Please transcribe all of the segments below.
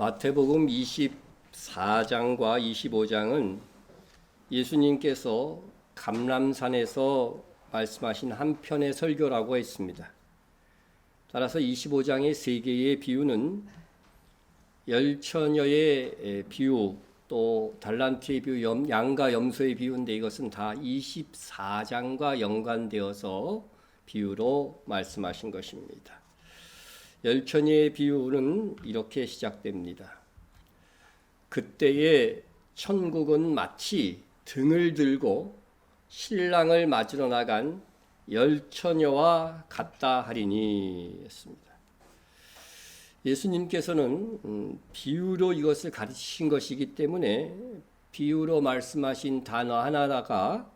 마태복음 24장과 25장은 예수님께서 감람산에서 말씀하신 한 편의 설교라고 했습니다. 따라서 25장의 세 개의 비유는 열처녀의 비유, 또 달란트의 비유, 양과 염소의 비유인데 이것은 다 24장과 연관되어서 비유로 말씀하신 것입니다. 열처녀의 비유는 이렇게 시작됩니다. 그때의 천국은 마치 등을 들고 신랑을 맞으러 나간 열처녀와 같다 하리니 했습니다. 예수님께서는 비유로 이것을 가르치신 것이기 때문에 비유로 말씀하신 단어 하나가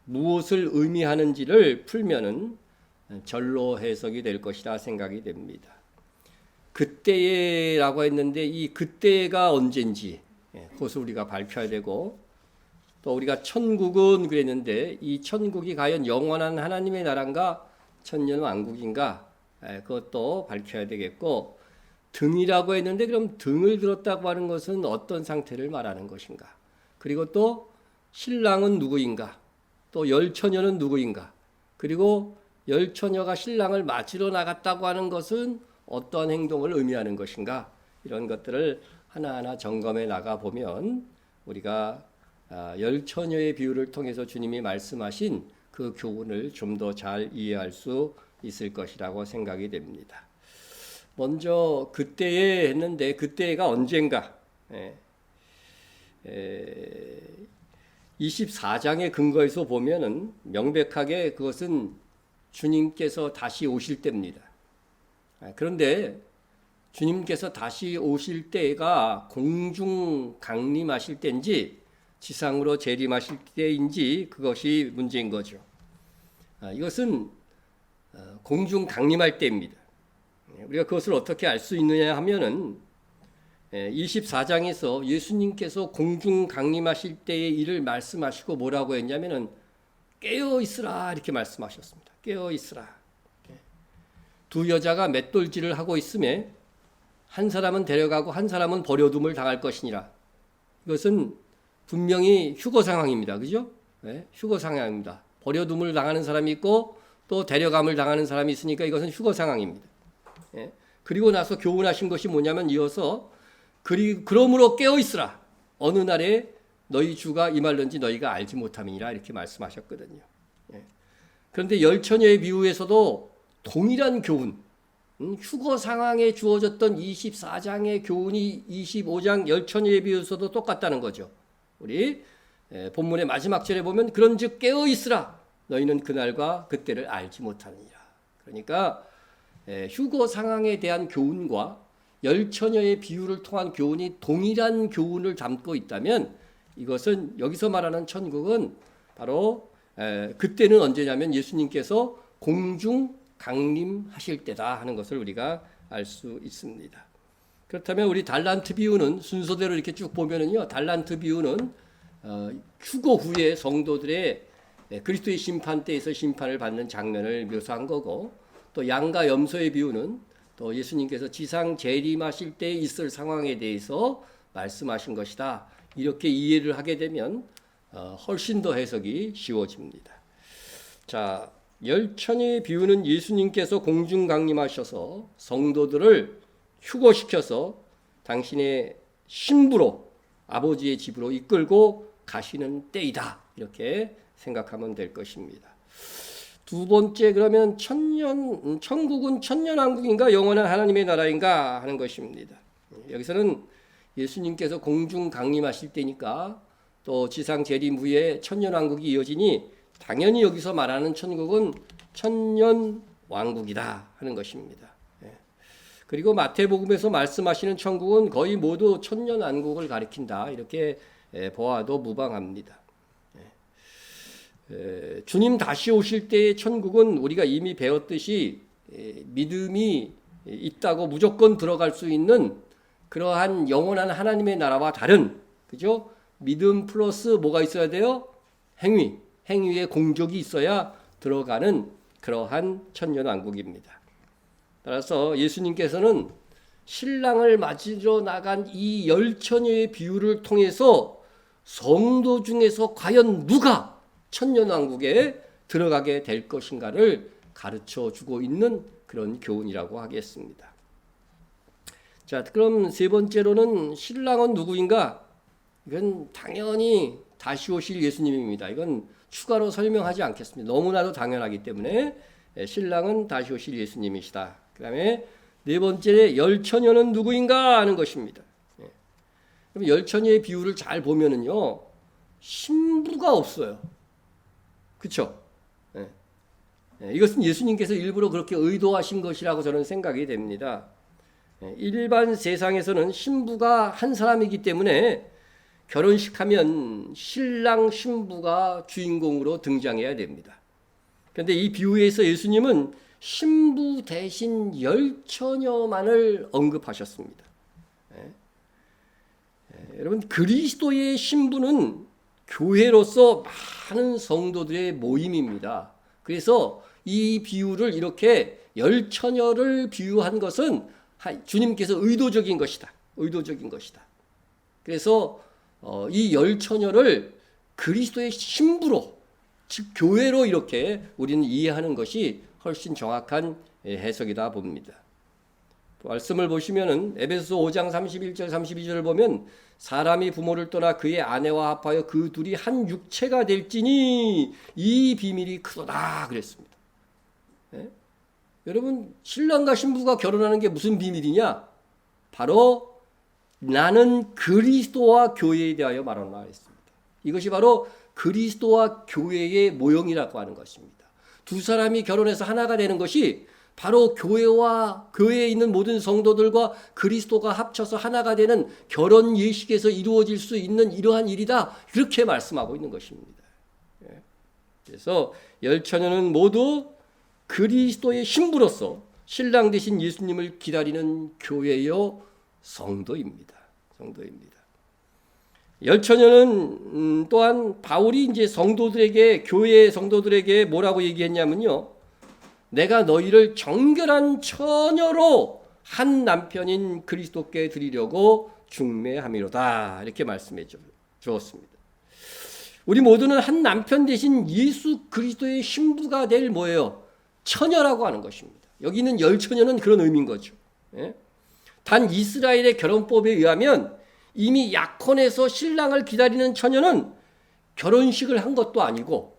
무엇을 의미하는지를 풀면은 절로 해석이 될 것이라 생각이 됩니다. 그때라고 했는데 이 그때가 언젠지 그것을 우리가 밝혀야 되고, 또 우리가 천국은 그랬는데 이 천국이 과연 영원한 하나님의 나라인가 천년왕국인가 그것도 밝혀야 되겠고, 등이라고 했는데 그럼 등을 들었다고 하는 것은 어떤 상태를 말하는 것인가, 그리고 또 신랑은 누구인가, 또 열처녀는 누구인가, 그리고 열처녀가 신랑을 맞으러 나갔다고 하는 것은 어떠한 행동을 의미하는 것인가, 이런 것들을 하나하나 점검해 나가 보면 우리가 열처녀의 비유를 통해서 주님이 말씀하신 그 교훈을 좀 더 잘 이해할 수 있을 것이라고 생각이 됩니다. 먼저 그때에 했는데 그때가 언젠가, 24장의 근거에서 보면은 명백하게 그것은 주님께서 다시 오실 때입니다. 그런데 주님께서 다시 오실 때가 공중 강림하실 때인지 지상으로 재림하실 때인지 그것이 문제인 거죠. 이것은 공중 강림할 때입니다. 우리가 그것을 어떻게 알 수 있느냐 하면은 24장에서 예수님께서 공중 강림하실 때의 일을 말씀하시고 뭐라고 했냐면은 깨어 있으라 이렇게 말씀하셨습니다. 깨어 있으라. 두 여자가 맷돌질을 하고 있음에 한 사람은 데려가고 한 사람은 버려둠을 당할 것이니라. 이것은 분명히 휴거 상황입니다. 그죠? 휴거 상황입니다. 버려둠을 당하는 사람이 있고 또 데려감을 당하는 사람이 있으니까 이것은 휴거 상황입니다. 그리고 나서 교훈하신 것이 뭐냐면 이어서 그러므로 깨어 있으라. 어느 날에 너희 주가 임할는지 너희가 알지 못함이니라 이렇게 말씀하셨거든요. 그런데 열처녀의 비유에서도 동일한 교훈, 휴거 상황에 주어졌던 24장의 교훈이 25장 열처녀의 비유에서도 똑같다는 거죠. 우리 본문의 마지막 절에 보면 그런즉 깨어 있으라 너희는 그날과 그때를 알지 못하느니라. 그러니까 휴거 상황에 대한 교훈과 열처녀의 비유를 통한 교훈이 동일한 교훈을 담고 있다면 이것은 여기서 말하는 천국은 바로 그때는 언제냐면 예수님께서 공중 강림하실 때다 하는 것을 우리가 알 수 있습니다. 그렇다면 우리 달란트 비유는 순서대로 이렇게 쭉 보면은요, 달란트 비유는 휴거 후에 성도들의 그리스도의 심판 때에서 심판을 받는 장면을 묘사한 거고, 또 양과 염소의 비유는 또 예수님께서 지상 재림하실 때 있을 상황에 대해서 말씀하신 것이다. 이렇게 이해를 하게 되면 훨씬 더 해석이 쉬워집니다. 자, 열처녀의 비유는 예수님께서 공중 강림하셔서 성도들을 휴거시켜서 당신의 신부로 아버지의 집으로 이끌고 가시는 때이다. 이렇게 생각하면 될 것입니다. 두 번째, 그러면 천국은 천년왕국인가 영원한 하나님의 나라인가 하는 것입니다. 여기서는 예수님께서 공중 강림하실 때니까 또 지상 재림 후에 천년왕국이 이어지니 당연히 여기서 말하는 천국은 천년왕국이다 하는 것입니다. 그리고 마태복음에서 말씀하시는 천국은 거의 모두 천년왕국을 가리킨다 이렇게 보아도 무방합니다. 주님 다시 오실 때의 천국은 우리가 이미 배웠듯이 믿음이 있다고 무조건 들어갈 수 있는 그러한 영원한 하나님의 나라와 다른, 그죠? 믿음 플러스 뭐가 있어야 돼요? 행위의 공적이 있어야 들어가는 그러한 천년왕국입니다. 따라서 예수님께서는 신랑을 맞으러 나간 이 열처녀의 비유를 통해서 성도 중에서 과연 누가 천년왕국에 들어가게 될 것인가를 가르쳐 주고 있는 그런 교훈이라고 하겠습니다. 자, 그럼 세 번째로는 신랑은 누구인가? 이건 당연히 다시 오실 예수님입니다. 이건 추가로 설명하지 않겠습니다. 너무나도 당연하기 때문에 신랑은 다시 오실 예수님이시다. 그 다음에 네 번째, 열처녀는 누구인가 하는 것입니다. 그럼 열처녀의 비유를 잘 보면은요, 신부가 없어요. 그렇죠? 이것은 예수님께서 일부러 그렇게 의도하신 것이라고 저는 생각이 됩니다. 일반 세상에서는 신부가 한 사람이기 때문에 결혼식 하면 신랑 신부가 주인공으로 등장해야 됩니다. 그런데 이 비유에서 예수님은 신부 대신 열처녀만을 언급하셨습니다. 여러분, 그리스도의 신부는 교회로서 많은 성도들의 모임입니다. 그래서 이 비유를 이렇게 열처녀를 비유한 것은 주님께서 의도적인 것이다. 의도적인 것이다. 그래서 이 열처녀를 그리스도의 신부로, 즉 교회로 이렇게 우리는 이해하는 것이 훨씬 정확한 해석이다 봅니다. 말씀을 보시면은 에베소서 5장 31절 32절을 보면 사람이 부모를 떠나 그의 아내와 합하여 그 둘이 한 육체가 될지니 이 비밀이 크도다 그랬습니다. 여러분, 신랑과 신부가 결혼하는 게 무슨 비밀이냐? 바로 나는 그리스도와 교회에 대하여 말하노라 했습니다. 이것이 바로 그리스도와 교회의 모형이라고 하는 것입니다. 두 사람이 결혼해서 하나가 되는 것이 바로 교회와 교회에 있는 모든 성도들과 그리스도가 합쳐서 하나가 되는 결혼 예식에서 이루어질 수 있는 이러한 일이다. 그렇게 말씀하고 있는 것입니다. 그래서 열처녀는 모두 그리스도의 신부로서 신랑 되신 예수님을 기다리는 교회요 성도입니다. 성도입니다. 열처녀는 또한 바울이 이제 성도들에게, 교회 성도들에게 뭐라고 얘기했냐면요, 내가 너희를 정결한 처녀로 한 남편인 그리스도께 드리려고 중매함이로다 이렇게 말씀해 주었습니다. 우리 모두는 한 남편 대신 예수 그리스도의 신부가 될 뭐예요? 처녀라고 하는 것입니다. 여기 있는 열처녀는 그런 의미인 거죠. 단 이스라엘의 결혼법에 의하면 이미 약혼해서 신랑을 기다리는 처녀는 결혼식을 한 것도 아니고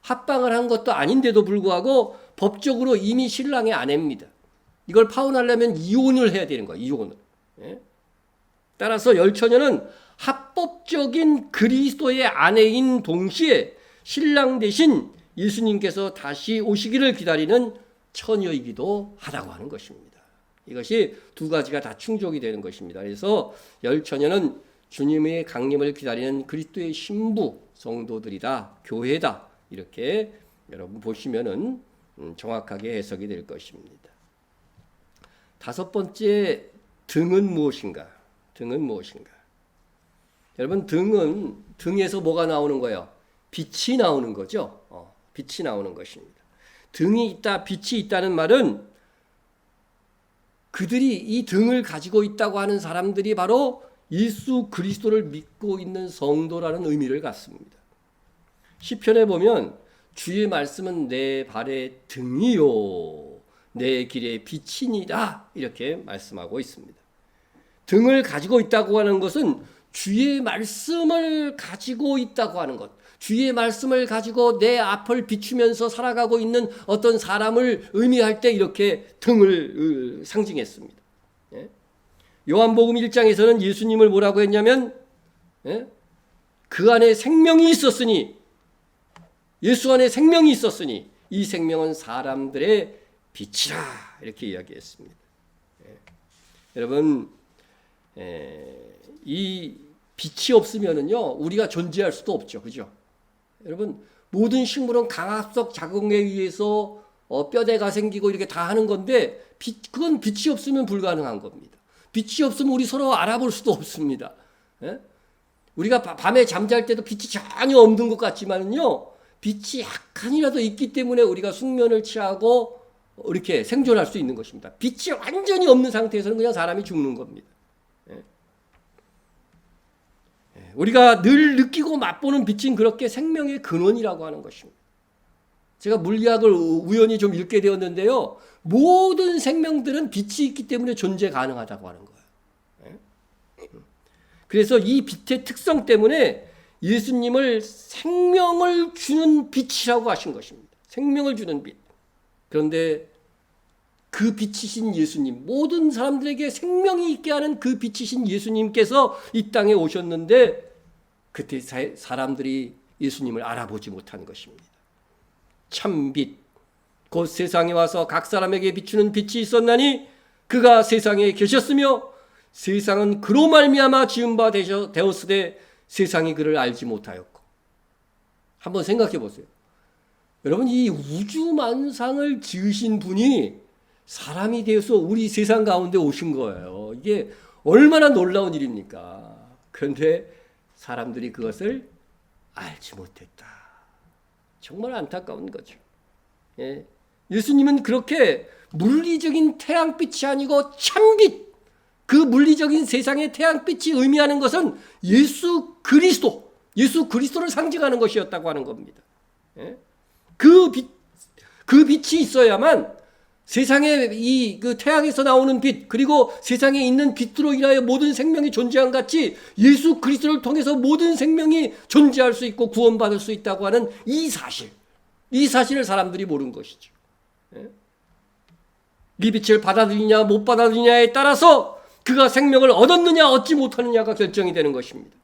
합방을 한 것도 아닌데도 불구하고 법적으로 이미 신랑의 아내입니다. 이걸 파혼하려면 이혼을 해야 되는 거예요. 이혼을. 따라서 열처녀는 합법적인 그리스도의 아내인 동시에 신랑 대신 예수님께서 다시 오시기를 기다리는 처녀이기도 하다고 하는 것입니다. 이것이 두 가지가 다 충족이 되는 것입니다. 그래서 열처녀는 주님의 강림을 기다리는 그리스도의 신부 성도들이다, 교회다. 이렇게 여러분 보시면은 정확하게 해석이 될 것입니다. 다섯 번째, 등은 무엇인가? 등은 무엇인가? 여러분, 등에서 뭐가 나오는 거예요? 빛이 나오는 거죠. 빛이 나오는 것입니다. 등이 있다, 빛이 있다는 말은 그들이 이 등을 가지고 있다고 하는 사람들이 바로 예수 그리스도를 믿고 있는 성도라는 의미를 갖습니다. 시편에 보면 주의 말씀은 내 발의 등이요 내 길의 빛이니라 이렇게 말씀하고 있습니다. 등을 가지고 있다고 하는 것은 주의 말씀을 가지고 있다고 하는 것, 주의 말씀을 가지고 내 앞을 비추면서 살아가고 있는 어떤 사람을 의미할 때 이렇게 등을 상징했습니다. 요한복음 1장에서는 예수님을 뭐라고 했냐면 그 안에 생명이 있었으니, 예수 안에 생명이 있었으니 이 생명은 사람들의 빛이라 이렇게 이야기했습니다. 여러분, 이 빛이 없으면은요 우리가 존재할 수도 없죠, 그죠? 여러분, 모든 식물은 강압적 작용에 의해서 뼈대가 생기고 이렇게 다 하는 건데 그건 빛이 없으면 불가능한 겁니다. 빛이 없으면 우리 서로 알아볼 수도 없습니다. 우리가 밤에 잠잘 때도 빛이 전혀 없는 것 같지만요 빛이 약간이라도 있기 때문에 우리가 숙면을 취하고 이렇게 생존할 수 있는 것입니다. 빛이 완전히 없는 상태에서는 그냥 사람이 죽는 겁니다. 우리가 늘 느끼고 맛보는 빛은 그렇게 생명의 근원이라고 하는 것입니다. 제가 물리학을 우연히 좀 읽게 되었는데요. 모든 생명들은 빛이 있기 때문에 존재 가능하다고 하는 거예요. 그래서 이 빛의 특성 때문에 예수님을 생명을 주는 빛이라고 하신 것입니다. 생명을 주는 빛. 그런데 그 빛이신 예수님, 모든 사람들에게 생명이 있게 하는 그 빛이신 예수님께서 이 땅에 오셨는데 그때 사람들이 예수님을 알아보지 못한 것입니다. 참빛, 곧 세상에 와서 각 사람에게 비추는 빛이 있었나니 그가 세상에 계셨으며 세상은 그로 말미암아 지은 바 되었으되 세상이 그를 알지 못하였고. 한번 생각해 보세요. 여러분, 이 우주 만상을 지으신 분이 사람이 되어서 우리 세상 가운데 오신 거예요. 이게 얼마나 놀라운 일입니까? 그런데 사람들이 그것을 알지 못했다. 정말 안타까운 거죠. 예. 예수님은 그렇게 물리적인 태양빛이 아니고 참빛, 그 물리적인 세상의 태양빛이 의미하는 것은 예수 그리스도를 상징하는 것이었다고 하는 겁니다. 예? 그 빛이 있어야만 세상에 그 태양에서 나오는 빛, 그리고 세상에 있는 빛으로 인하여 모든 생명이 존재한 같이 예수 그리스도를 통해서 모든 생명이 존재할 수 있고 구원받을 수 있다고 하는 이 사실을 사람들이 모르는 것이죠. 예? 이 빛을 받아들이냐 못 받아들이냐에 따라서 그가 생명을 얻었느냐 얻지 못하느냐가 결정이 되는 것입니다.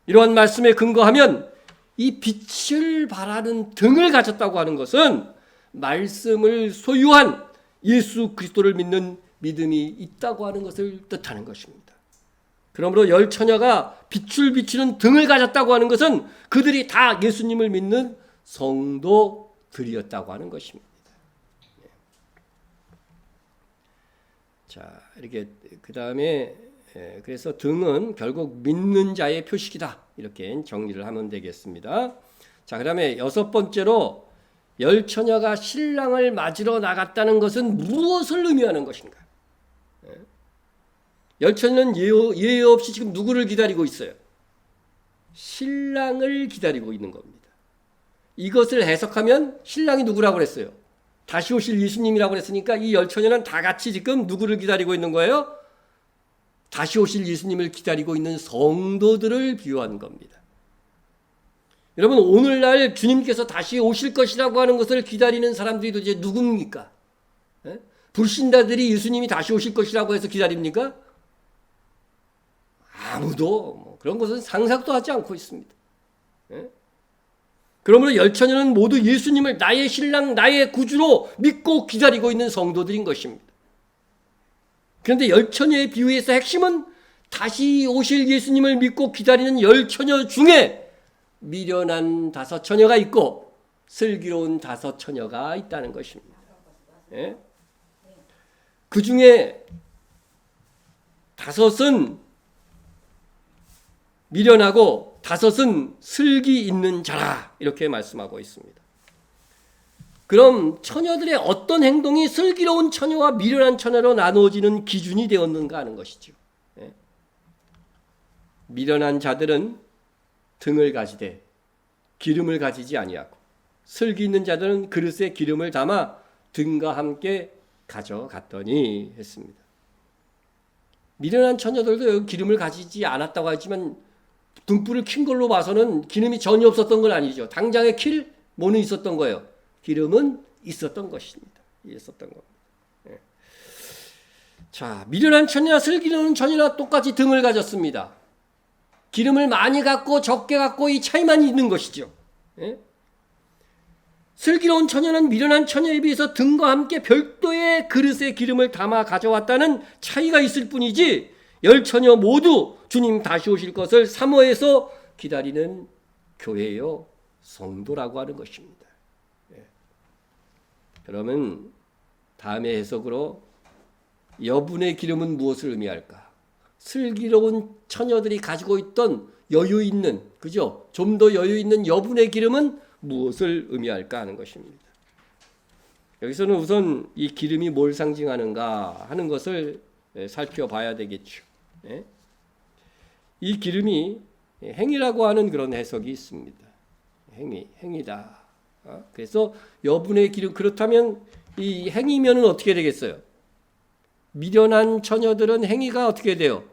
이러한 말씀에 근거하면 이 빛을 발하는 등을 가졌다고 하는 것은 말씀을 소유한 예수 그리스도를 믿는 믿음이 있다고 하는 것을 뜻하는 것입니다. 그러므로 열 처녀가 빛을 비추는 등을 가졌다고 하는 것은 그들이 다 예수님을 믿는 성도들이었다고 하는 것입니다. 자, 이렇게 그 다음에 그래서 등은 결국 믿는 자의 표식이다. 이렇게 정리를 하면 되겠습니다. 자, 그 다음에 여섯 번째로 열 처녀가 신랑을 맞으러 나갔다는 것은 무엇을 의미하는 것인가? 열 처녀는 예외 없이 지금 누구를 기다리고 있어요? 신랑을 기다리고 있는 겁니다. 이것을 해석하면 신랑이 누구라고 그랬어요? 다시 오실 예수님이라고 그랬으니까 이 열 처녀는 다 같이 지금 누구를 기다리고 있는 거예요? 다시 오실 예수님을 기다리고 있는 성도들을 비유한 겁니다. 여러분, 오늘날 주님께서 다시 오실 것이라고 하는 것을 기다리는 사람들이 도대체 누굽니까? 불신자들이 예수님이 다시 오실 것이라고 해서 기다립니까? 아무도 그런 것은 상상도 하지 않고 있습니다. 그러므로 열 처녀는 모두 예수님을 나의 신랑, 나의 구주로 믿고 기다리고 있는 성도들인 것입니다. 그런데 열 처녀의 비유에서 핵심은 다시 오실 예수님을 믿고 기다리는 열 처녀 중에 미련한 다섯 처녀가 있고 슬기로운 다섯 처녀가 있다는 것입니다. 예? 그 중에 다섯은 미련하고 다섯은 슬기 있는 자라, 이렇게 말씀하고 있습니다. 그럼 처녀들의 어떤 행동이 슬기로운 처녀와 미련한 처녀로 나누어지는 기준이 되었는가 하는 것이죠. 예? 미련한 자들은 등을 가지되 기름을 가지지 아니하고, 슬기 있는 자들은 그릇에 기름을 담아 등과 함께 가져갔더니 했습니다. 미련한 처녀들도 기름을 가지지 않았다고 하지만 등불을 킨 걸로 봐서는 기름이 전혀 없었던 건 아니죠. 당장에 킬 뭐는 있었던 거예요. 기름은 있었던 것입니다. 있었던 겁니다. 예. 자, 미련한 처녀나 슬기로운 처녀나 똑같이 등을 가졌습니다. 기름을 많이 갖고 적게 갖고 이 차이만 있는 것이죠. 예? 슬기로운 처녀는 미련한 처녀에 비해서 등과 함께 별도의 그릇에 기름을 담아 가져왔다는 차이가 있을 뿐이지, 열 처녀 모두 주님 다시 오실 것을 사모해서 기다리는 교회요, 성도라고 하는 것입니다. 예. 그러면 다음의 해석으로 여분의 기름은 무엇을 의미할까? 슬기로운 처녀들이 가지고 있던 여유 있는, 그죠? 좀 더 여유 있는 여분의 기름은 무엇을 의미할까 하는 것입니다. 여기서는 우선 이 기름이 뭘 상징하는가 하는 것을 살펴봐야 되겠죠. 예? 이 기름이 행위라고 하는 그런 해석이 있습니다. 행위다. 그래서 여분의 기름, 그렇다면 이 행위면은 어떻게 되겠어요? 미련한 처녀들은 행위가 어떻게 돼요?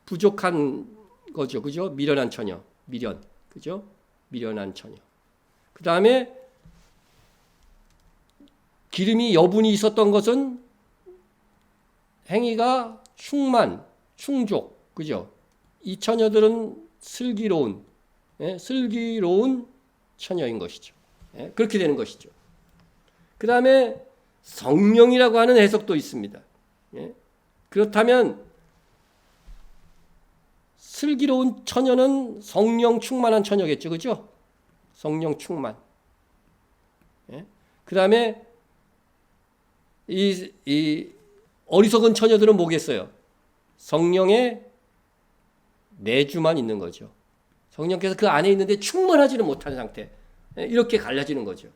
부족한 거죠. 그죠? 미련한 처녀. 미련. 그죠? 미련한 처녀. 그 다음에 기름이 여분이 있었던 것은 행위가 충만, 충족. 그죠? 이 처녀들은 슬기로운 처녀인 것이죠. 그렇게 되는 것이죠. 그 다음에 성령이라고 하는 해석도 있습니다. 그렇다면 슬기로운 처녀는 성령 충만한 처녀겠죠. 그죠? 성령 충만. 그 다음에 이 어리석은 처녀들은 뭐겠어요? 성령의 내주만 있는 거죠. 성령께서 그 안에 있는데 충만하지는 못한 상태. 이렇게 갈라지는 거죠.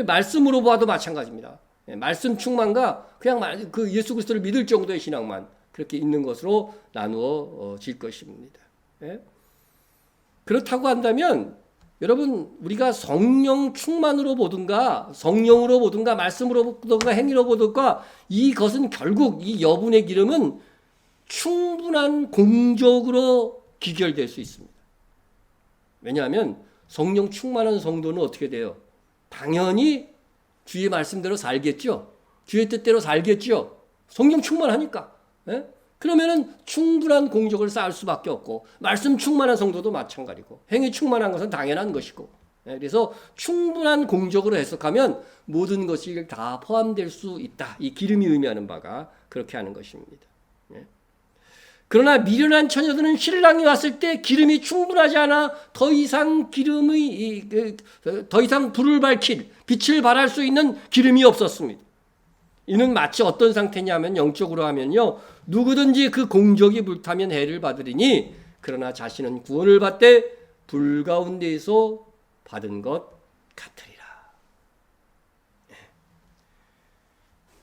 말씀으로 봐도 마찬가지입니다. 말씀 충만과 그냥 그 예수 그리스도를 믿을 정도의 신앙만 그렇게 있는 것으로 나누어질 것입니다. 그렇다고 한다면 여러분, 우리가 성령 충만으로 보든가 성령으로 보든가 말씀으로 보든가 행위로 보든가 이것은 결국 이 여분의 기름은 충분한 공적으로 귀결될 수 있습니다. 왜냐하면 성령 충만한 성도는 어떻게 돼요? 당연히 주의 말씀대로 살겠죠. 주의 뜻대로 살겠죠. 성령 충만하니까. 그러면은 충분한 공적을 쌓을 수밖에 없고, 말씀 충만한 성도도 마찬가지고, 행위 충만한 것은 당연한 것이고, 그래서 충분한 공적으로 해석하면 모든 것이 다 포함될 수 있다. 이 기름이 의미하는 바가 그렇게 하는 것입니다. 그러나 미련한 처녀들은 신랑이 왔을 때 기름이 충분하지 않아 더 이상 불을 밝힐, 빛을 발할 수 있는 기름이 없었습니다. 이는 마치 어떤 상태냐면 영적으로 하면요, 누구든지 그 공적이 불타면 해를 받으리니 그러나 자신은 구원을 받되 불 가운데에서 받은 것 같으리라.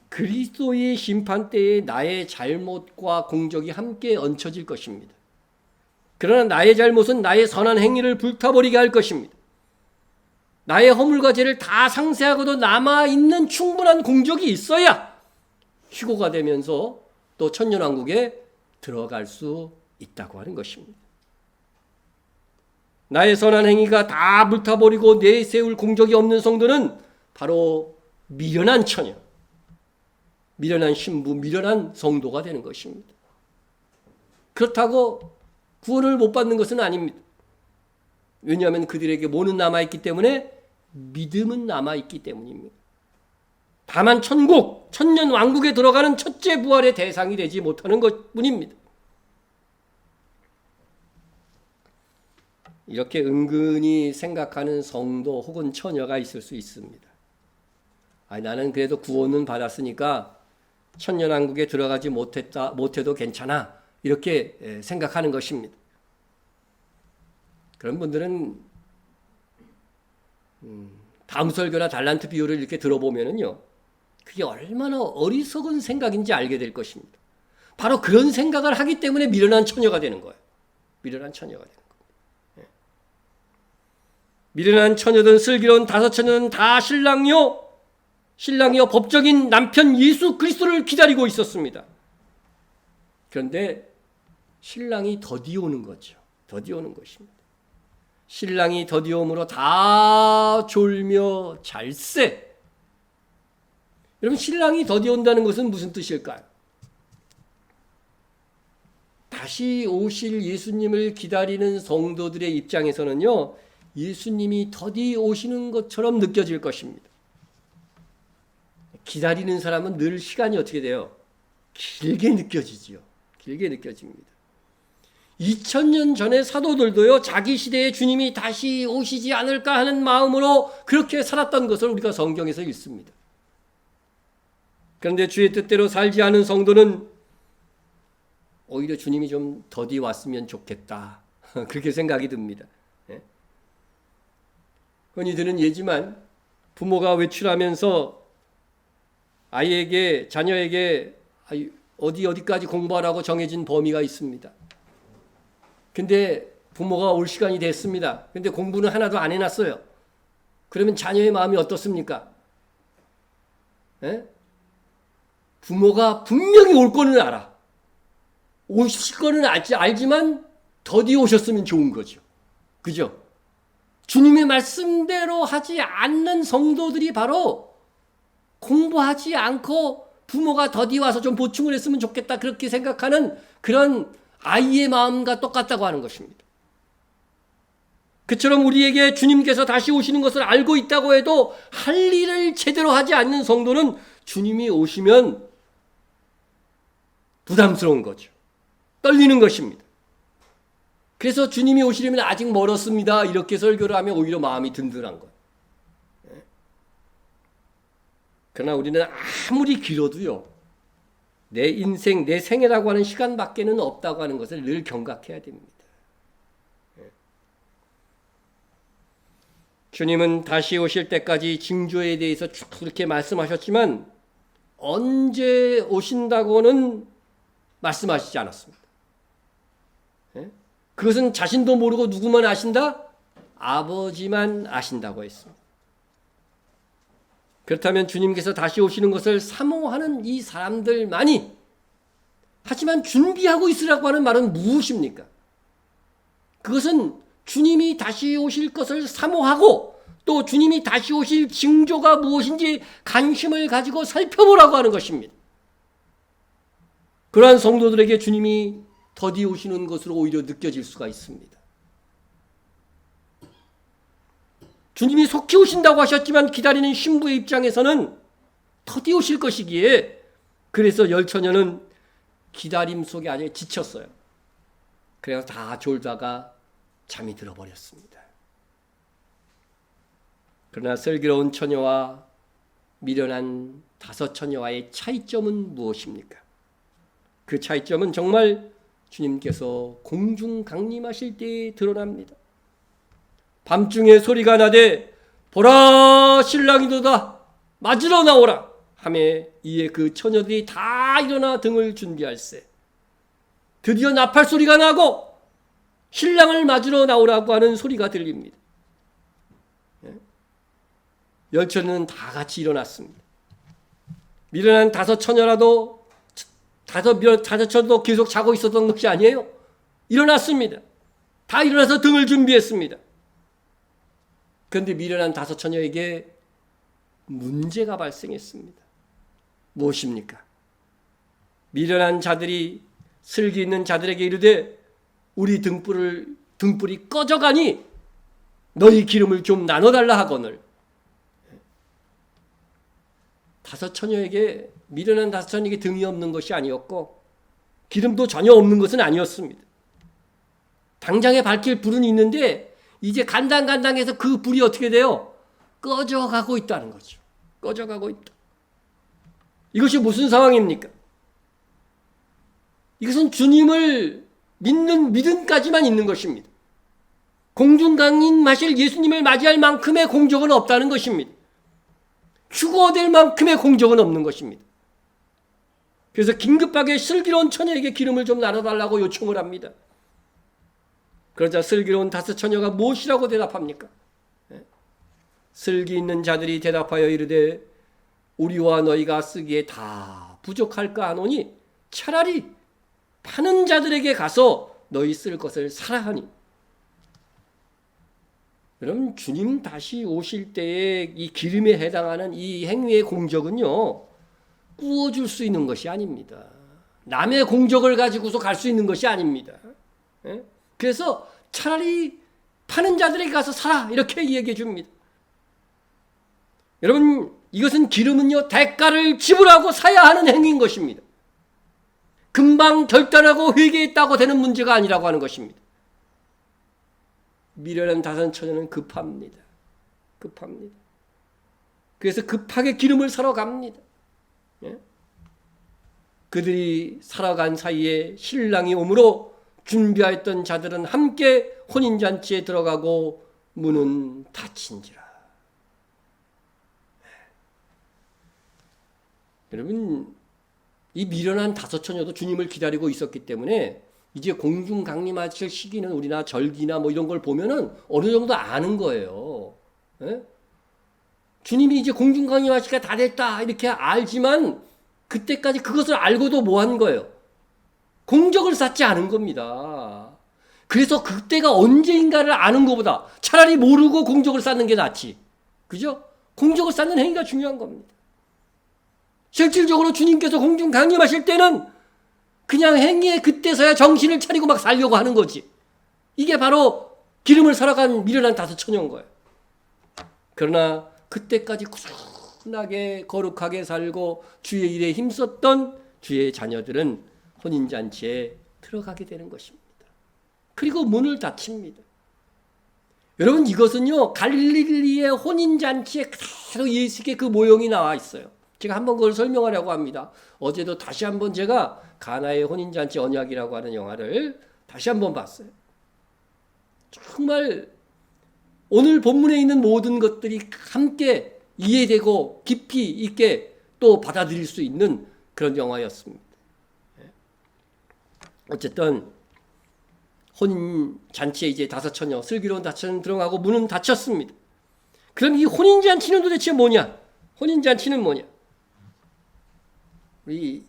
그리스도의 심판 때에 나의 잘못과 공적이 함께 얹혀질 것입니다. 그러나 나의 잘못은 나의 선한 행위를 불타버리게 할 것입니다. 나의 허물과 죄를 다 상쇄하고도 남아있는 충분한 공적이 있어야 휴거가 되면서 또 천년왕국에 들어갈 수 있다고 하는 것입니다. 나의 선한 행위가 다 불타버리고 내세울 공적이 없는 성도는 바로 미련한 처녀, 미련한 신부, 미련한 성도가 되는 것입니다. 그렇다고 구원을 못 받는 것은 아닙니다. 왜냐하면 그들에게 뭐는 남아있기 때문에 믿음은 남아있기 때문입니다. 다만 천국, 천년 왕국에 들어가는 첫째 부활의 대상이 되지 못하는 것뿐입니다. 이렇게 은근히 생각하는 성도 혹은 처녀가 있을 수 있습니다. 나는 그래도 구원은 받았으니까 천년왕국에 들어가지 못해도 괜찮아. 이렇게 생각하는 것입니다. 그런 분들은 다음 설교나 달란트 비유를 이렇게 들어보면은요, 그게 얼마나 어리석은 생각인지 알게 될 것입니다. 바로 그런 생각을 하기 때문에 미련한 처녀가 되는 거예요. 미련한 처녀가 되는 거예요. 미련한 처녀든 슬기로운 다섯 처녀는 다 신랑이요 법적인 남편 예수 그리스도를 기다리고 있었습니다. 그런데 신랑이 더디 오는 거죠. 더디 오는 것입니다. 신랑이 더디 오므로 다 졸며 잘세. 여러분, 신랑이 더디 온다는 것은 무슨 뜻일까요? 다시 오실 예수님을 기다리는 성도들의 입장에서는요, 예수님이 더디 오시는 것처럼 느껴질 것입니다. 기다리는 사람은 늘 시간이 어떻게 돼요? 길게 느껴지지요. 길게 느껴집니다. 2000년 전의 사도들도요, 자기 시대에 주님이 다시 오시지 않을까 하는 마음으로 그렇게 살았던 것을 우리가 성경에서 읽습니다. 그런데 주의 뜻대로 살지 않은 성도는 오히려 주님이 좀 더디 왔으면 좋겠다. 그렇게 생각이 듭니다. 흔히 드는 예지만 부모가 외출하면서 아이에게, 자녀에게 어디까지 공부하라고 정해진 범위가 있습니다. 근데 부모가 올 시간이 됐습니다. 근데 공부는 하나도 안 해놨어요. 그러면 자녀의 마음이 어떻습니까? 에? 부모가 분명히 올 거는 알아. 오실 거는 알지만 더디 오셨으면 좋은 거죠. 그죠? 주님의 말씀대로 하지 않는 성도들이 바로 공부하지 않고 부모가 더디 와서 좀 보충을 했으면 좋겠다 그렇게 생각하는 그런 아이의 마음과 똑같다고 하는 것입니다. 그처럼 우리에게 주님께서 다시 오시는 것을 알고 있다고 해도 할 일을 제대로 하지 않는 성도는 주님이 오시면 부담스러운 거죠. 떨리는 것입니다. 그래서 주님이 오시려면 아직 멀었습니다. 이렇게 설교를 하면 오히려 마음이 든든한 거예요. 그러나 우리는 아무리 길어도요, 내 인생, 내 생애라고 하는 시간밖에는 없다고 하는 것을 늘 경각해야 됩니다. 주님은 다시 오실 때까지 징조에 대해서 쭉 그렇게 말씀하셨지만 언제 오신다고는 말씀하시지 않았습니다. 그것은 자신도 모르고 누구만 아신다? 아버지만 아신다고 했습니다. 그렇다면 주님께서 다시 오시는 것을 사모하는 이 사람들만이, 하지만 준비하고 있으라고 하는 말은 무엇입니까? 그것은 주님이 다시 오실 것을 사모하고 또 주님이 다시 오실 징조가 무엇인지 관심을 가지고 살펴보라고 하는 것입니다. 그러한 성도들에게 주님이 더디 오시는 것으로 오히려 느껴질 수가 있습니다. 주님이 속히 오신다고 하셨지만 기다리는 신부의 입장에서는 더디 오실 것이기에 그래서 열처녀는 기다림 속에 아주 지쳤어요. 그래서 다 졸다가 잠이 들어버렸습니다. 그러나 슬기로운 처녀와 미련한 다섯 처녀와의 차이점은 무엇입니까? 그 차이점은 정말 주님께서 공중 강림하실 때에 드러납니다. 밤중에 소리가 나되 보라 신랑이도다 맞으러 나오라 하매 이에 그 처녀들이 다 일어나 등을 준비할세. 드디어 나팔 소리가 나고 신랑을 맞으러 나오라고 하는 소리가 들립니다. 열처녀는 다 같이 일어났습니다. 미련한 다섯 처녀라도 다섯 처녀도 계속 자고 있었던 것이 아니에요. 일어났습니다. 다 일어나서 등을 준비했습니다. 그런데 미련한 다섯 처녀에게 문제가 발생했습니다. 무엇입니까? 미련한 자들이 슬기 있는 자들에게 이르되 우리 등불이 꺼져가니 너희 기름을 좀 나눠달라 하거늘. 다섯 처녀에게, 미련한 다섯 처녀에게 등이 없는 것이 아니었고 기름도 전혀 없는 것은 아니었습니다. 당장에 밝힐 불은 있는데 이제 간당간당해서 그 불이 어떻게 돼요? 꺼져가고 있다는 거죠. 꺼져가고 있다. 이것이 무슨 상황입니까? 이것은 주님을 믿는 믿음까지만 있는 것입니다. 공중강림하실 예수님을 맞이할 만큼의 공적은 없다는 것입니다. 죽어야 만큼의 공적은 없는 것입니다. 그래서 긴급하게 슬기로운 처녀에게 기름을 좀 나눠달라고 요청을 합니다. 그러자 슬기로운 다섯 처녀가 무엇이라고 대답합니까? 슬기 있는 자들이 대답하여 이르되 우리와 너희가 쓰기에 다 부족할까 하노니 차라리 파는 자들에게 가서 너희 쓸 것을 사라 하니. 여러분, 주님 다시 오실 때에 이 기름에 해당하는 이 행위의 공적은요, 꾸어줄 수 있는 것이 아닙니다. 남의 공적을 가지고서 갈 수 있는 것이 아닙니다. 그래서 차라리 파는 자들에게 가서 사라 이렇게 얘기해 줍니다. 여러분, 이것은 기름은요 대가를 지불하고 사야 하는 행위인 것입니다. 금방 결단하고 회개했다고 되는 문제가 아니라고 하는 것입니다. 미련한 다섯 처녀는 급합니다. 급합니다. 그래서 급하게 기름을 사러 갑니다. 그들이 살아간 사이에 신랑이 오므로 준비하였던 자들은 함께 혼인잔치에 들어가고 문은 닫힌지라. 여러분, 이 미련한 다섯 처녀도 주님을 기다리고 있었기 때문에 이제 공중 강림하실 시기는 우리나 절기나 뭐 이런 걸 보면은 어느 정도 아는 거예요. 예? 주님이 이제 공중 강림하실 시기가 다 됐다 이렇게 알지만 그때까지 그것을 알고도 뭐 한 거예요? 공적을 쌓지 않은 겁니다. 그래서 그때가 언제인가를 아는 것보다 차라리 모르고 공적을 쌓는 게 낫지. 그죠? 공적을 쌓는 행위가 중요한 겁니다. 실질적으로 주님께서 공중 강림하실 때는 그냥 행위에 그때서야 정신을 차리고 막 살려고 하는 거지. 이게 바로 기름을 살아간 미련한 다섯 처녀인 거예요. 그러나 그때까지 꾸준하게 거룩하게 살고 주의 일에 힘썼던 주의 자녀들은 혼인잔치에 들어가게 되는 것입니다. 그리고 문을 닫힙니다. 여러분, 이것은요 갈릴리의 혼인잔치에 그대로 예수의 그 모형이 나와 있어요. 제가 한번 그걸 설명하려고 합니다. 어제도 다시 한번 제가 가나의 혼인잔치 언약이라고 하는 영화를 다시 한번 봤어요. 정말 오늘 본문에 있는 모든 것들이 함께 이해되고 깊이 있게 또 받아들일 수 있는 그런 영화였습니다. 어쨌든 혼인잔치에 이제 다섯 처녀, 슬기로운 다섯 처녀 들어가고 문은 닫혔습니다. 그럼 이 혼인잔치는 도대체 뭐냐? 혼인잔치는 뭐냐? 우리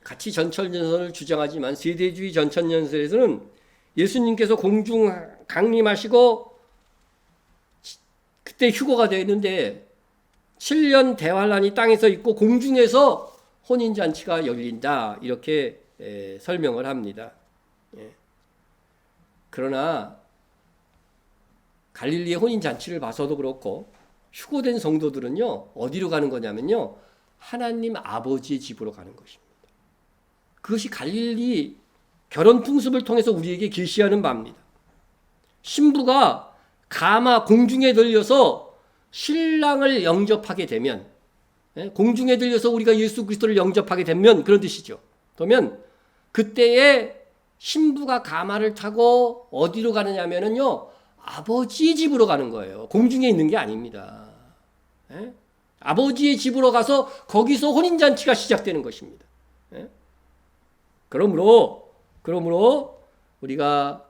같이 전천연설을 주장하지만 세대주의 전천연설에서는 예수님께서 공중 강림하시고 그때 휴거가 되어 있는데 7년 대환란이 땅에서 있고 공중에서 혼인잔치가 열린다 이렇게 설명을 합니다. 그러나 갈릴리의 혼인잔치를 봐서도 그렇고 휴거된 성도들은요 어디로 가는 거냐면요 하나님 아버지의 집으로 가는 것입니다. 그것이 갈릴리 결혼 풍습을 통해서 우리에게 계시하는 바입니다. 신부가 가마 공중에 들려서 신랑을 영접하게 되면, 공중에 들려서 우리가 예수 그리스도를 영접하게 되면 그런 뜻이죠. 그러면 그때에 신부가 가마를 타고 어디로 가느냐면요 아버지의 집으로 가는 거예요. 공중에 있는 게 아닙니다. 아버지의 집으로 가서 거기서 혼인잔치가 시작되는 것입니다. 그러므로 우리가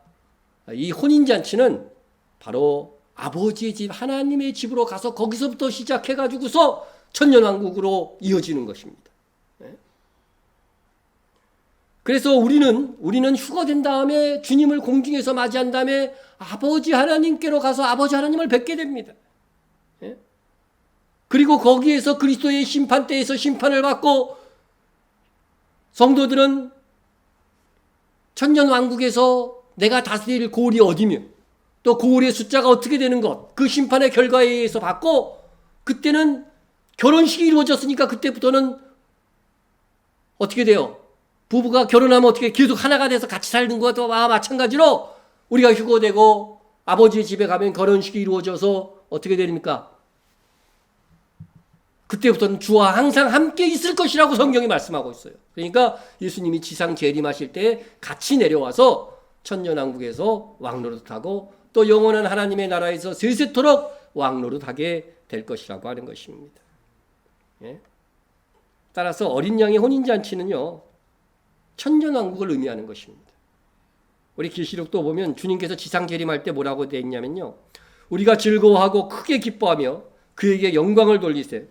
이 혼인잔치는 바로 아버지의 집 하나님의 집으로 가서 거기서부터 시작해가지고서 천년왕국으로 이어지는 것입니다. 그래서 우리는 휴거된 다음에 주님을 공중에서 맞이한 다음에 아버지 하나님께로 가서 아버지 하나님을 뵙게 됩니다. 그리고 거기에서 그리스도의 심판대에서 심판을 받고 성도들은 천년왕국에서 내가 다스릴 고을이 어디며 또 고을의 숫자가 어떻게 되는 것, 그 심판의 결과에 의해서 받고 그때는 결혼식이 이루어졌으니까 그때부터는 어떻게 돼요? 부부가 결혼하면 어떻게 계속 하나가 돼서 같이 살는 것과 마찬가지로 우리가 휴거되고 아버지의 집에 가면 결혼식이 이루어져서 어떻게 됩니까? 그때부터는 주와 항상 함께 있을 것이라고 성경이 말씀하고 있어요. 그러니까 예수님이 지상 재림하실 때 같이 내려와서 천년왕국에서 왕노릇하고 또 영원한 하나님의 나라에서 세세토록 왕노릇하게 될 것이라고 하는 것입니다. 따라서 어린 양의 혼인잔치는요 천년왕국을 의미하는 것입니다. 우리 계시록도 보면 주님께서 지상 재림할 때 뭐라고 되어 있냐면요 우리가 즐거워하고 크게 기뻐하며 그에게 영광을 돌리세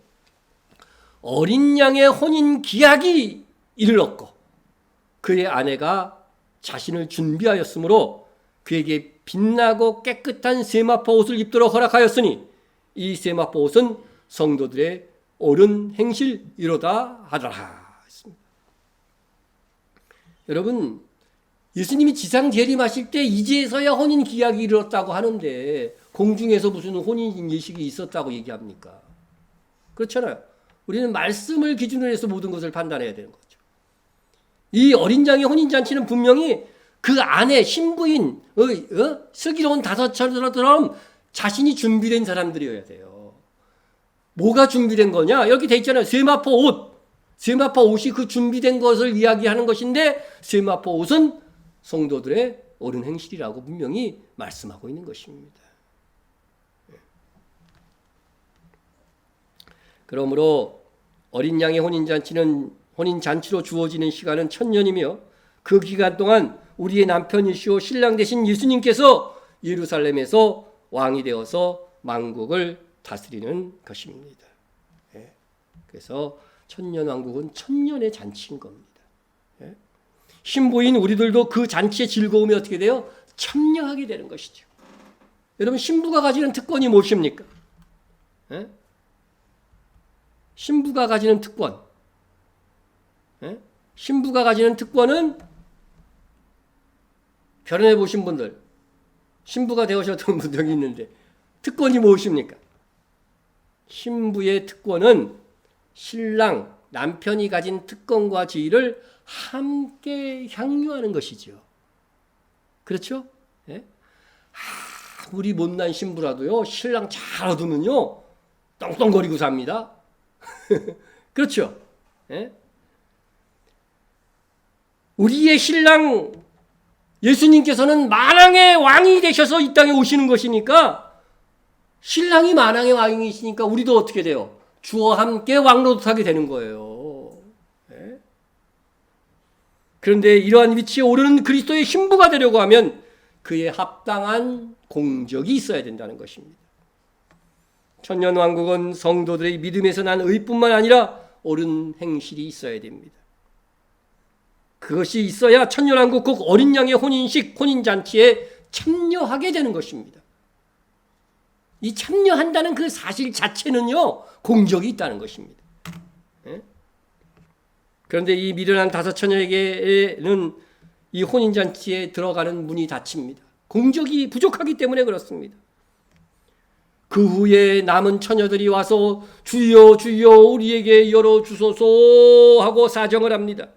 어린 양의 혼인 기약이 이르렀고 그의 아내가 자신을 준비하였으므로 그에게 빛나고 깨끗한 세마포 옷을 입도록 허락하였으니 이 세마포 옷은 성도들의 옳은 행실이로다 하더라 했습니다. 여러분 예수님이 지상 재림하실 때 이제서야 혼인 기약이 이르렀다고 하는데 공중에서 무슨 혼인 예식이 있었다고 얘기합니까? 그렇잖아요. 우리는 말씀을 기준으로 해서 모든 것을 판단해야 되는 거죠. 이 어린 양의 혼인잔치는 분명히 그 안에 신부인 슬기로운 다섯 처녀처럼 자신이 준비된 사람들이어야 돼요. 뭐가 준비된 거냐? 여기 돼 있잖아요. 세마포 옷. 세마포 옷이 그 준비된 것을 이야기하는 것인데 세마포 옷은 성도들의 옳은 행실이라고 분명히 말씀하고 있는 것입니다. 그러므로 어린 양의 혼인잔치로 주어지는 시간은 1000년이며 그 기간 동안 우리의 남편이시오 신랑 되신 예수님께서 예루살렘에서 왕이 되어서 만국을 다스리는 것입니다. 그래서 천년왕국은 1000년의 잔치인 겁니다. 신부인 우리들도 그 잔치의 즐거움이 어떻게 돼요? 참여하게 되는 것이죠. 여러분, 신부가 가지는 특권이 무엇입니까? 신부가 가지는 특권. 신부가 가지는 특권은 결혼해 보신 분들, 신부가 되으셨던 분들이 있는데 특권이 무엇입니까? 신부의 특권은 신랑, 남편이 가진 특권과 지위를 함께 향유하는 것이죠. 그렇죠? 우리 못난 신부라도요, 신랑 잘 얻으면요, 떵떵거리고 삽니다. 그렇죠? 우리의 신랑 예수님께서는 만왕의 왕이 되셔서 이 땅에 오시는 것이니까, 신랑이 만왕의 왕이시니까 우리도 어떻게 돼요? 주와 함께 왕노릇하게 되는 거예요. 그런데 이러한 위치에 오르는 그리스도의 신부가 되려고 하면 그에 합당한 공적이 있어야 된다는 것입니다. 천년왕국은 성도들의 믿음에서 난 의뿐만 아니라 옳은 행실이 있어야 됩니다. 그것이 있어야 천년왕국 곧 어린 양의 혼인식, 혼인잔치에 참여하게 되는 것입니다. 이 참여한다는 그 사실 자체는요, 공적이 있다는 것입니다. 그런데 이 미련한 다섯 처녀에게는 이 혼인잔치에 들어가는 문이 닫힙니다. 공적이 부족하기 때문에 그렇습니다. 그 후에 남은 처녀들이 와서 주여 주여 우리에게 열어주소서 하고 사정을 합니다.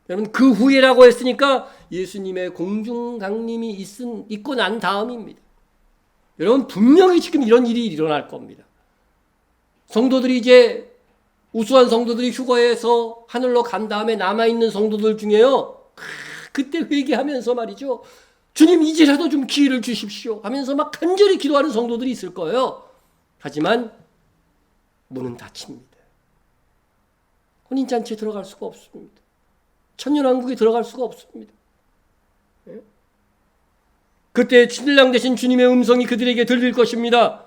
여러분, 그 후에라고 했으니까 예수님의 공중강림이 있고 난 다음입니다. 여러분, 분명히 지금 이런 일이 일어날 겁니다. 성도들이 이제 우수한 성도들이 휴거해서 하늘로 간 다음에 남아있는 성도들 중에요, 그때 회개하면서 말이죠, 주님 이제라도 좀 기회를 주십시오 하면서 막 간절히 기도하는 성도들이 있을 거예요. 하지만 문은 닫힙니다. 혼인잔치에 들어갈 수가 없습니다. 천년왕국에 들어갈 수가 없습니다. 그때 신랑 되신 주님의 음성이 그들에게 들릴 것입니다.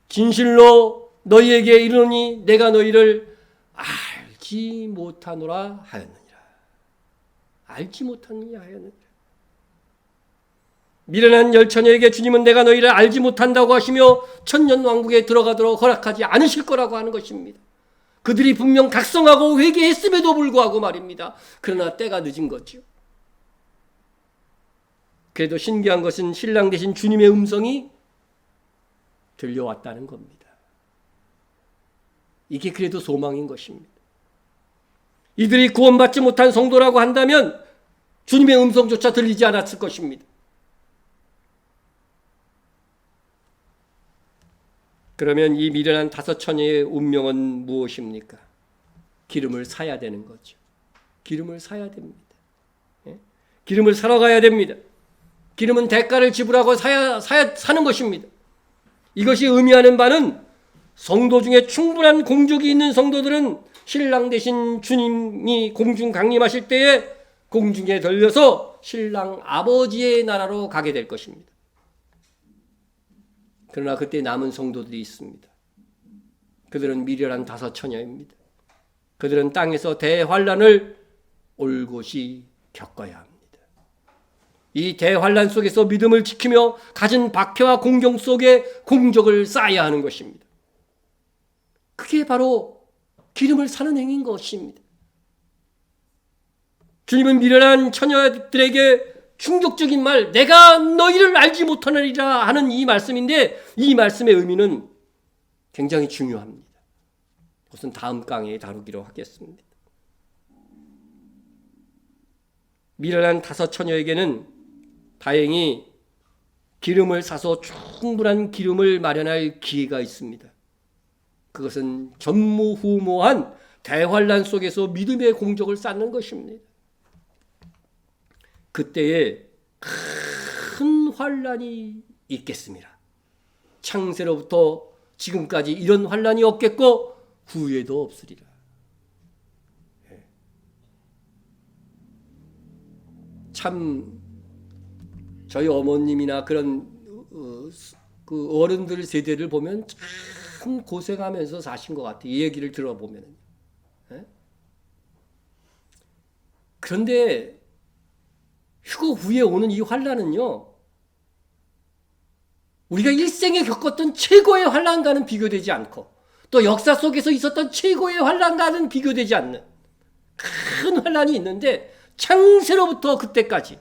진실로 너희에게 이르노니 내가 너희를 알지 못하노라 하였느니라. 알지 못하느냐 하였느니라. 미련한 열처녀에게 주님은 내가 너희를 알지 못한다고 하시며 천년왕국에 들어가도록 허락하지 않으실 거라고 하는 것입니다. 그들이 분명 각성하고 회개했음에도 불구하고 말입니다. 그러나 때가 늦은 거죠. 그래도 신기한 것은 신랑 되신 주님의 음성이 들려왔다는 겁니다. 이게 그래도 소망인 것입니다. 이들이 구원받지 못한 성도라고 한다면 주님의 음성조차 들리지 않았을 것입니다. 그러면 이 미련한 다섯 처녀의 운명은 무엇입니까? 기름을 사야 되는 거죠. 기름을 사야 됩니다. 기름을 사러 가야 됩니다. 기름은 대가를 지불하고 사는 것입니다. 이것이 의미하는 바는 성도 중에 충분한 공적이 있는 성도들은 신랑 되신 주님이 공중 강림하실 때에 공중에 들려서 신랑 아버지의 나라로 가게 될 것입니다. 그러나 그때 남은 성도들이 있습니다. 그들은 미련한 다섯 처녀입니다. 그들은 땅에서 대환란을 올곧이 겪어야 합니다. 이 대환란 속에서 믿음을 지키며 가진 박해와 공경 속에 공적을 쌓아야 하는 것입니다. 그게 바로 기름을 사는 행위인 것입니다. 주님은 미련한 처녀들에게 충격적인 말, 내가 너희를 알지 못하느니라 하는 이 말씀인데, 이 말씀의 의미는 굉장히 중요합니다. 그것은 다음 강의에 다루기로 하겠습니다. 미련한 다섯 처녀에게는 다행히 기름을 사서 충분한 기름을 마련할 기회가 있습니다. 그것은 전무후무한 대환란 속에서 믿음의 공적을 쌓는 것입니다. 그때에 큰 환란이 있겠습니다. 창세로부터 지금까지 이런 환난이 없겠고 후에도 없으리라. 참 저희 어머님이나 그런 그 어른들 세대를 보면 참 고생하면서 사신 것 같아요. 이 얘기를 들어보면. 그런데 휴거 후에 오는 이 환난은요, 우리가 일생에 겪었던 최고의 환난과는 비교되지 않고 또 역사 속에서 있었던 최고의 환난과는 비교되지 않는 큰 환난이 있는데, 창세로부터 그때까지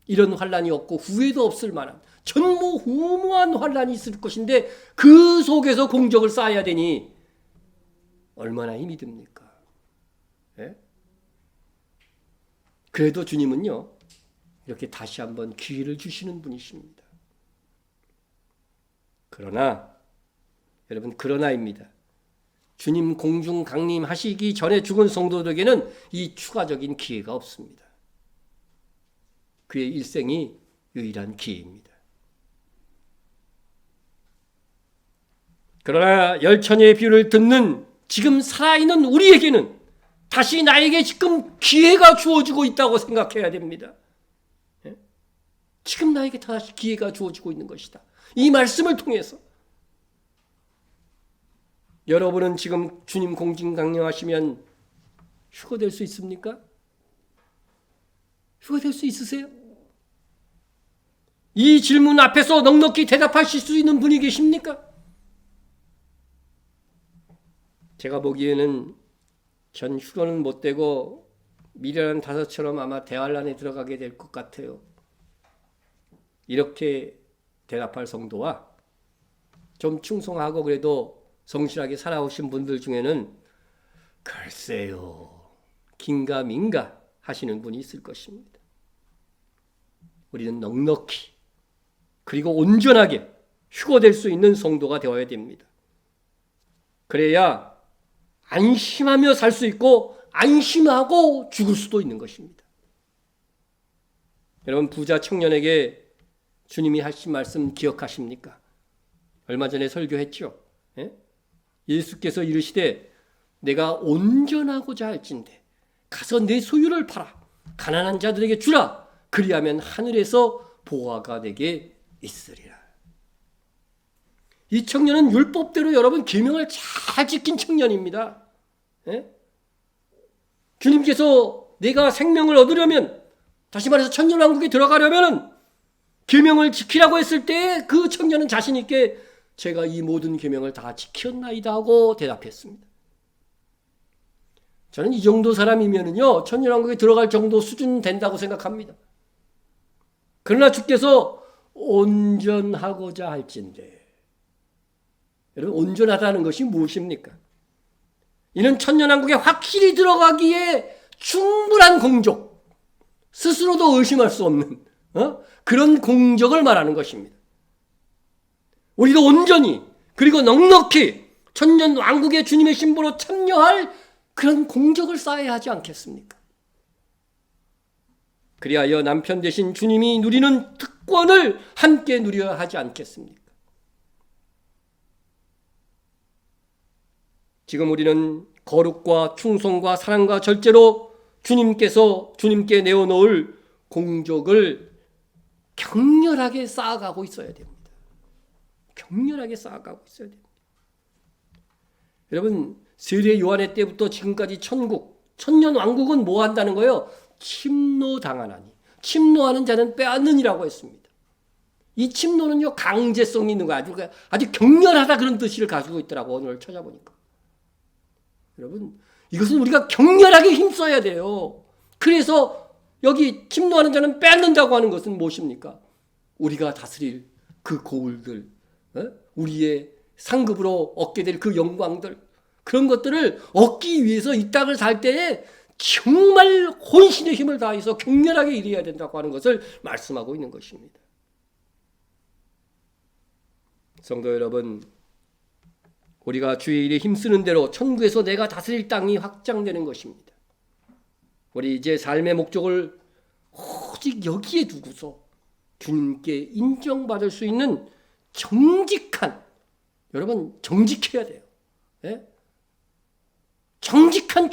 이런 환난이 없고 후에도 없을 만한 전무후무한 환난이 있을 것인데, 그 속에서 공적을 쌓아야 되니 얼마나 힘이 듭니까? 예? 그래도 주님은요, 이렇게 다시 한번 기회를 주시는 분이십니다. 그러나 여러분, 그러나입니다. 주님 공중 강림하시기 전에 죽은 성도들에게는 이 추가적인 기회가 없습니다. 그의 일생이 유일한 기회입니다. 그러나 열처녀의 비유를 듣는 지금 살아있는 우리에게는 다시 나에게 지금 기회가 주어지고 있다고 생각해야 됩니다. 지금 나에게 다시 기회가 주어지고 있는 것이다. 이 말씀을 통해서 여러분은 지금 주님 공중 강림하시면 휴거될 수 있습니까? 휴거될 수 있으세요? 이 질문 앞에서 넉넉히 대답하실 수 있는 분이 계십니까? 제가 보기에는 전 휴거는 못 되고 미련한 다섯처럼 아마 대환란에 들어가게 될 것 같아요. 이렇게 대답할 성도와 좀 충성하고 그래도 성실하게 살아오신 분들 중에는 글쎄요, 긴가민가 하시는 분이 있을 것입니다. 우리는 넉넉히 그리고 온전하게 휴거될 수 있는 성도가 되어야 됩니다. 그래야 안심하며 살 수 있고 안심하고 죽을 수도 있는 것입니다. 여러분, 부자 청년에게 주님이 하신 말씀 기억하십니까? 얼마 전에 설교했죠. 예수께서 이르시되 내가 온전하고자 할진대 가서 내 소유를 팔아 가난한 자들에게 주라. 그리하면 하늘에서 보화가 내게 있으리라. 이 청년은 율법대로 여러분 계명을 잘 지킨 청년입니다. 주님께서 내가 생명을 얻으려면, 다시 말해서 천년왕국에 들어가려면 계명을 지키라고 했을 때 그 청년은 자신 있게 제가 이 모든 계명을 다 지켰나이다 하고 대답했습니다. 저는 이 정도 사람이면은요, 천년왕국에 들어갈 정도 수준 된다고 생각합니다. 그러나 주께서 온전하고자 할진대. 여러분, 온전하다는 것이 무엇입니까? 이는 천년왕국에 확실히 들어가기에 충분한 공적, 스스로도 의심할 수 없는 그런 공적을 말하는 것입니다. 우리도 온전히 그리고 넉넉히 천년왕국의 주님의 신부로 참여할 그런 공적을 쌓아야 하지 않겠습니까? 그리하여 남편 대신 주님이 누리는 특권을 함께 누려야 하지 않겠습니까? 지금 우리는 거룩과 충성과 사랑과 절제로 주님께 내어놓을 공적을 격렬하게 쌓아가고 있어야 됩니다. 격렬하게 쌓아가고 있어야 됩니다. 여러분, 세례 요한의 때부터 지금까지 천년 왕국은 뭐 한다는 거예요? 침노당하나니. 침노하는 자는 빼앗느니라고 했습니다. 이 침노는요, 강제성이 있는 거예요. 아주 격렬하다 그런 뜻을 가지고 있더라고, 오늘 찾아보니까. 여러분, 이것은 우리가 격렬하게 힘써야 돼요. 그래서 여기 침노하는 자는 빼앗는다고 하는 것은 무엇입니까? 우리가 다스릴 그 고울들, 우리의 상급으로 얻게 될 그 영광들, 그런 것들을 얻기 위해서 이 땅을 살 때에 정말 혼신의 힘을 다해서 격렬하게 일해야 된다고 하는 것을 말씀하고 있는 것입니다. 성도 여러분, 우리가 주의 일에 힘쓰는 대로 천국에서 내가 다스릴 땅이 확장되는 것입니다. 우리 이제 삶의 목적을 오직 여기에 두고서 주님께 인정받을 수 있는 정직한 여러분 정직해야 돼요. 예? 정직한